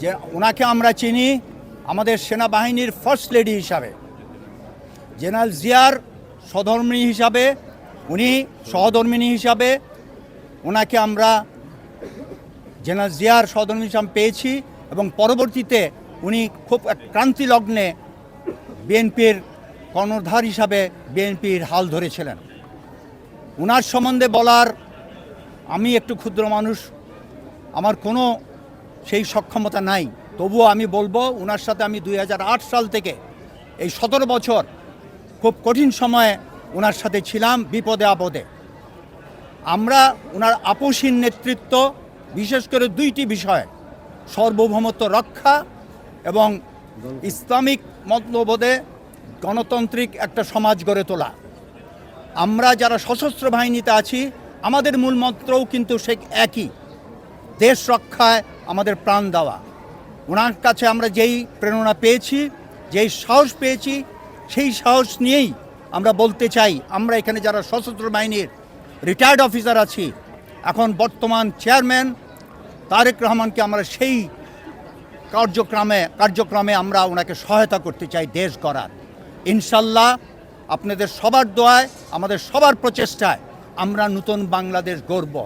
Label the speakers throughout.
Speaker 1: যে ওনাকে আমরা চিনি আমাদের সেনাবাহিনীর ফার্স্ট লেডি হিসাবে, জেনারেল জিয়ার সহধর্মিণী হিসাবে, উনি সহধর্মিণী হিসাবে ওনাকে আমরা জেনারেল জিয়ার সহধর্মিণী হিসাবে পেয়েছি এবং পরবর্তীতে উনি খুব ক্রান্তি লগ্নে বিএনপির কর্ণধার হিসাবে বিএনপির হাল ধরেছিলেন। ওনার সম্বন্ধে বলার, আমি একটু ক্ষুদ্র মানুষ, আমার কোনো সেই সক্ষমতা নাই, তবুও আমি বলবো ওনার সাথে আমি 2008 সাল থেকে এই 17 বছর খুব কঠিন সময়ে ওনার সাথে ছিলাম, বিপদে আপদে। আমরা ওনার আপোষহীন নেতৃত্ব, বিশেষ করে দুইটি বিষয়, সার্বভৌমত্ব রক্ষা এবং ইসলামিক মতলবোধে গণতান্ত্রিক একটা সমাজ গড়ে তোলা। আমরা যারা সশস্ত্র বাহিনীতে আছি আমাদের মূল মন্ত্রও কিন্তু সে একই, দেশ রক্ষায় আমাদের প্রাণ দেওয়া। ওনার কাছে আমরা যেই প্রেরণা পেয়েছি, যেই সাহস পেয়েছি, সেই সাহস নিয়েই আমরা বলতে চাই, আমরা এখানে যারা সশস্ত্র বাহিনীর রিটায়ার্ড অফিসার আছি, এখন বর্তমান চেয়ারম্যান তারেক রহমানকে আমরা সেই কার্যক্রমে আমরা ওনাকে সহায়তা করতে চাই দেশ গড়ার। ইনশাল্লাহ আপনাদের সবার দোয়ায়, আমাদের সবার প্রচেষ্টায় আমরা নতুন বাংলাদেশ গড়ব।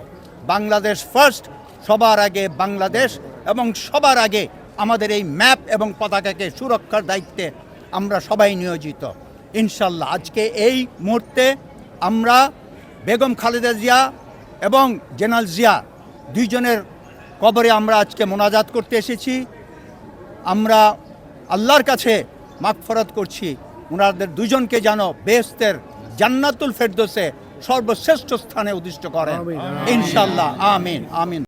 Speaker 1: বাংলাদেশ ফার্স্ট, সবার আগে বাংলাদেশ, এবং সবার আগে আমাদের এই ম্যাপ এবং পতাকাকে সুরক্ষার দায়িত্বে আমরা সবাই নিয়োজিত ইনশাল্লাহ। আজকে এই মুহূর্তে আমরা বেগম খালেদা জিয়া এবং জেনারেল জিয়া দুইজনের কবরে আমরা আজকে মোনাজাত করতে এসেছি। আমরা আল্লাহর কাছে মাগফিরাত করছি, ওনাদের দুজনকে যেন বেহেশতের জান্নাতুল ফেরদৌসে সর্বশ্রেষ্ঠ স্থানে অধিষ্ঠিত করেন ইনশাল্লাহ। আমিন আমিন।